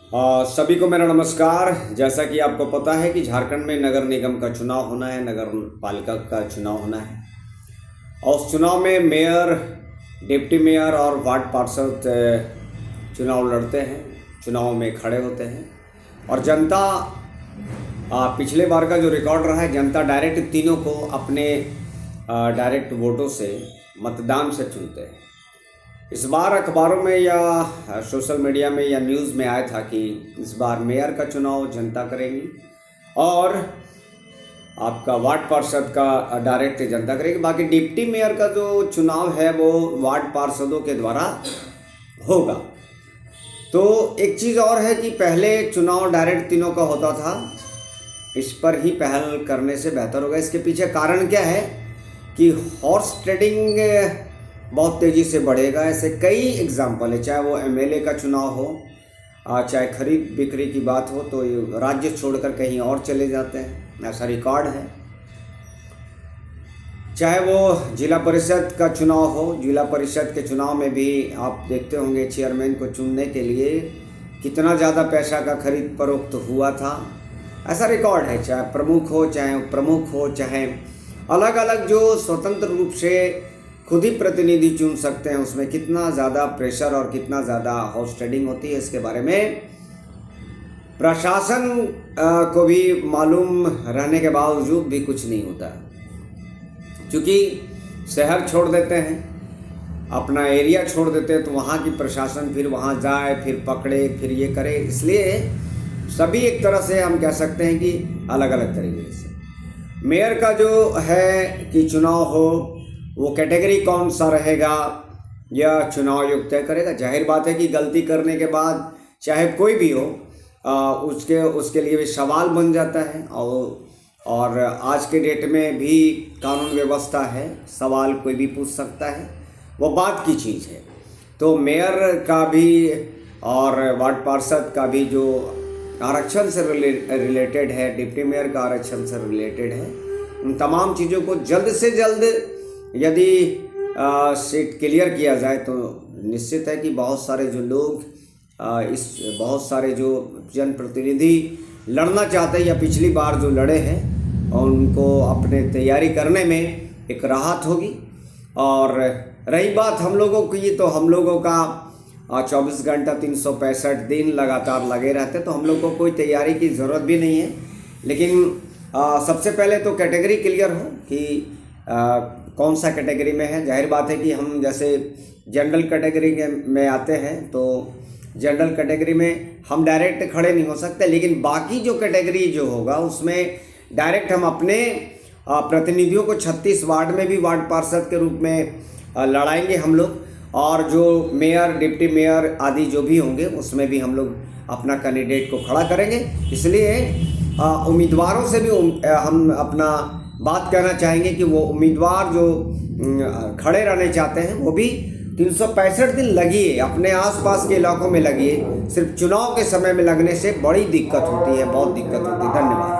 सभी को मेरा नमस्कार। जैसा कि आपको पता है कि झारखंड में नगर निगम का चुनाव होना है, नगर पालिका का चुनाव होना है और उस चुनाव में मेयर, डिप्टी मेयर और वार्ड पार्षद चुनाव लड़ते हैं, चुनाव में खड़े होते हैं और जनता पिछले बार का जो रिकॉर्ड रहा है, जनता डायरेक्ट तीनों को अपने डायरेक्ट वोटों से मतदान से चुनते हैं। इस बार अखबारों में या सोशल मीडिया में या न्यूज़ में आया था कि इस बार मेयर का चुनाव जनता करेगी और आपका वार्ड पार्षद का डायरेक्ट जनता करेगी। बाकी डिप्टी मेयर का जो चुनाव है वो वार्ड पार्षदों के द्वारा होगा। तो एक चीज़ और है कि पहले चुनाव डायरेक्ट तीनों का होता था, इस पर ही पहल करने से बेहतर होगा। इसके पीछे कारण क्या है कि हॉर्स ट्रेडिंग बहुत तेज़ी से बढ़ेगा। ऐसे कई एग्जाम्पल है, चाहे वो एमएलए का चुनाव हो, चाहे खरीद बिक्री की बात हो, तो ये राज्य छोड़कर कहीं और चले जाते हैं, ऐसा रिकॉर्ड है। चाहे वो जिला परिषद का चुनाव हो, जिला परिषद के चुनाव में भी आप देखते होंगे चेयरमैन को चुनने के लिए कितना ज़्यादा पैसा का खरीद फरोख्त हुआ था, ऐसा रिकॉर्ड है। चाहे प्रमुख हो, चाहे प्रमुख हो, चाहे अलग अलग जो स्वतंत्र रूप से खुद ही प्रतिनिधि चुन सकते हैं, उसमें कितना ज़्यादा प्रेशर और कितना ज़्यादा हॉर्स ट्रेडिंग होती है, इसके बारे में प्रशासन को भी मालूम रहने के बावजूद भी कुछ नहीं होता, क्योंकि शहर छोड़ देते हैं, अपना एरिया छोड़ देते हैं, तो वहाँ की प्रशासन फिर वहाँ जाए, फिर पकड़े, फिर ये करे। इसलिए सभी एक तरह से हम कह सकते हैं कि अलग अलग तरीके से मेयर का जो है कि चुनाव हो, वो कैटेगरी कौन सा रहेगा यह चुनाव आयोग तय करेगा। जाहिर बात है कि गलती करने के बाद चाहे कोई भी हो उसके लिए भी सवाल बन जाता है और आज के डेट में भी कानून व्यवस्था है, सवाल कोई भी पूछ सकता है, वो बात की चीज़ है। तो मेयर का भी और वार्ड पार्षद का भी जो आरक्षण से रिलेटेड है, डिप्टी मेयर का आरक्षण से रिलेटेड है, उन तमाम चीज़ों को जल्द से जल्द यदि सीट क्लियर किया जाए तो निश्चित है कि बहुत सारे जो लोग बहुत सारे जो जनप्रतिनिधि लड़ना चाहते हैं या पिछली बार जो लड़े हैं, और उनको अपने तैयारी करने में एक राहत होगी। और रही बात हम लोगों की, तो हम लोगों का 24 घंटा 365 दिन लगातार लगे रहते, तो हम लोग को कोई तैयारी की ज़रूरत भी नहीं है। लेकिन सबसे पहले तो कैटेगरी क्लियर हो कि कौन सा कैटेगरी में है। जाहिर बात है कि हम जैसे जनरल कैटेगरी में आते हैं, तो जनरल कैटेगरी में हम डायरेक्ट खड़े नहीं हो सकते, लेकिन बाकी जो कैटेगरी जो होगा उसमें डायरेक्ट हम अपने प्रतिनिधियों को 36 वार्ड में भी वार्ड पार्षद के रूप में लड़ाएंगे हम लोग, और जो मेयर, डिप्टी मेयर आदि जो भी होंगे उसमें भी हम लोग अपना कैंडिडेट को खड़ा करेंगे। इसलिए उम्मीदवारों से भी हम अपना बात कहना चाहेंगे कि वो उम्मीदवार जो खड़े रहने चाहते हैं वो भी 365 दिन लगिए, अपने आसपास के इलाकों में लगिए। सिर्फ चुनाव के समय में लगने से बड़ी दिक्कत होती है, बहुत दिक्कत होती है। धन्यवाद।